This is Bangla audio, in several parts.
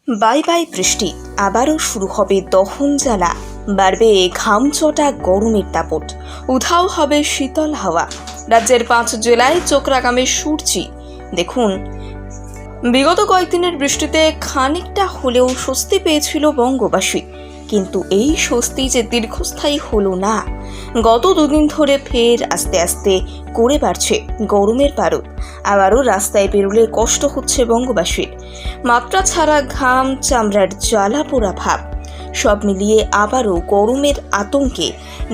বাই বাই বৃষ্টি, আবারও শুরু হবে দহন জ্বালা, বাড়বে ঘামচটা গরমের দাপট, উধাও হবে শীতল হাওয়া। রাজ্যের 5 জেলায় চোখ রাঙাবে সূর্যি। দেখুন, বিগত কয়েকদিনের বৃষ্টিতে খানিকটা হলেও স্বস্তি পেয়েছিল বঙ্গবাসী, কিন্তু এই স্বস্তি যে দীর্ঘস্থায়ী হলো না। গত দুদিন ধরে ফের আস্তে আস্তে করে বাড়ছে গরমের পারদ। আবারও রাস্তায় বেরোলে কষ্ট হচ্ছে বঙ্গবাসীর। মাত্রা ছাড়া ঘাম, চামড়ার জ্বালা পোড়া ভাব, সব মিলিয়ে আবারও গরমের আতঙ্কে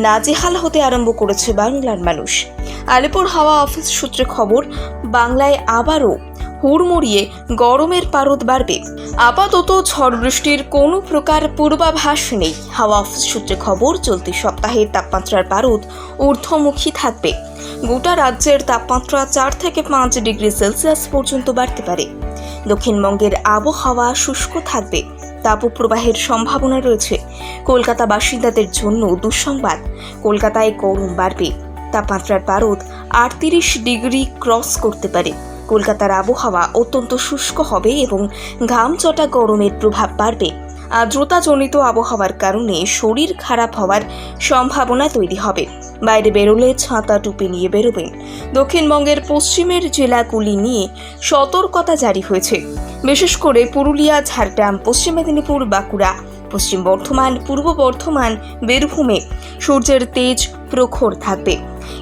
নাজেহাল হতে আরম্ভ করেছে বাংলার মানুষ। আলিপুর হাওয়া অফিস সূত্রে খবর, বাংলায় আবারও হুড়মুড়িয়ে গরমের পারদ বাড়বে। আপাতত ঝড় বৃষ্টির কোনো প্রকার পূর্বাভাস নেই। হাওয়া অফিস সূত্রে খবর, চলতি সপ্তাহে তাপমাত্রার পারদ ঊর্ধ্বমুখী থাকবে। গোটা রাজ্যের তাপমাত্রা 4 থেকে 5 ডিগ্রি সেলসিয়াস পর্যন্ত বাড়তে পারে। দক্ষিণবঙ্গের আবহাওয়া শুষ্ক থাকবে, তাপপ্রবাহের সম্ভাবনা রয়েছে। কলকাতা বাসিন্দাদের জন্য দুঃসংবাদ, কলকাতায় গরম বাড়বে। তাপমাত্রার পারদ 38 ডিগ্রি ক্রস করতে পারে। কলকাতার আবহাওয়া অত্যন্ত শুষ্ক হবে এবং ঘামচটা গরমের প্রভাব বাড়বে। আর্দ্রতাজনিত আবহাওয়ার কারণে শরীর খারাপ হওয়ার সম্ভাবনা তৈরি হবে। বাইরে বেরোলে ছাতা টুপি নিয়ে বেরোবেন। দক্ষিণবঙ্গের পশ্চিমের জেলাগুলি নিয়ে সতর্কতা জারি হয়েছে। বিশেষ করে পুরুলিয়া, ঝাড়গ্রাম, পশ্চিম মেদিনীপুর, বাঁকুড়া, পশ্চিম বর্ধমান, পূর্ব বর্ধমান, বীরভূমে সূর্যের তেজ প্রখর থাকবে।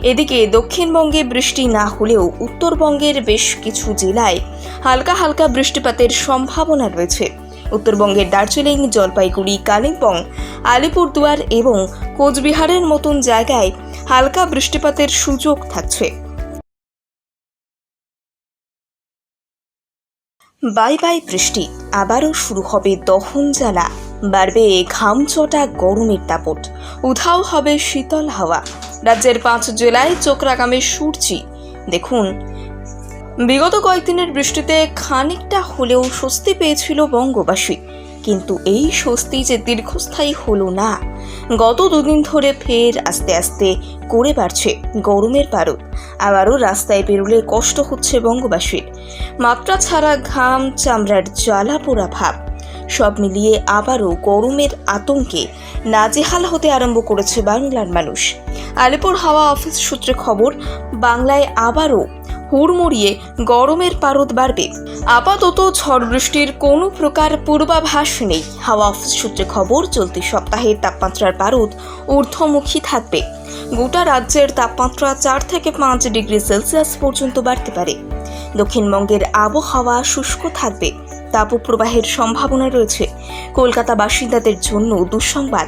এদিকে দক্ষিণবঙ্গে বৃষ্টি না হলেও উত্তরবঙ্গের বেশ কিছু জেলায় হালকা হালকা বৃষ্টিপাতের সম্ভাবনা রয়েছে। উত্তরবঙ্গের দার্জিলিং, জলপাইগুড়ি, কালিম্পং, আলিপুরদুয়ার এবং কোচবিহারের মতন জায়গায় হালকা বৃষ্টিপাতের সুযোগ থাকছে। বাই বাই বৃষ্টি, আবারও শুরু হবে দহন জ্বালা, বাড়বে ঘামচটা গরমের দাপট, উধাও হবে শীতল হাওয়া। রাজ্যের 5 জেলায় চোখ রাঙাবে সূর্যি। দেখুন, বিগত কয়েকদিনের বৃষ্টিতে খানিকটা হলেও স্বস্তি পেয়েছিল বঙ্গবাসী, কিন্তু এই স্বস্তি যে দীর্ঘস্থায়ী হলো না। গত দুদিন ধরে ফের আস্তে আস্তে করে বাড়ছে গরমের পারদ। আবারও রাস্তায় বেরোলে কষ্ট হচ্ছে বঙ্গবাসীর। মাত্রা ছাড়া ঘাম, চামড়ার জ্বালা পোড়া ভাব, সব মিলিয়ে আবারও গরমের আতঙ্কে নাজেহাল হতে আরম্ভ করেছে বাংলার মানুষ। আলিপুর হাওয়া অফিস সূত্রে খবর, বাংলায় আবারও হুড়মুড়িয়ে গরমের পারদ বাড়বে। আপাতত ঝড় বৃষ্টির কোনো প্রকার পূর্বাভাস নেই। হাওয়া অফিস সূত্রে খবর, চলতি সপ্তাহে তাপমাত্রার পারদ ঊর্ধ্বমুখী থাকবে। গোটা রাজ্যের তাপমাত্রা 4 থেকে 5 ডিগ্রি সেলসিয়াস পর্যন্ত বাড়তে পারে। দক্ষিণবঙ্গের আবহাওয়া শুষ্ক থাকবে, তাপপ্রবাহের সম্ভাবনা রয়েছে। কলকাতা বাসিন্দাদের জন্য দুঃসংবাদ,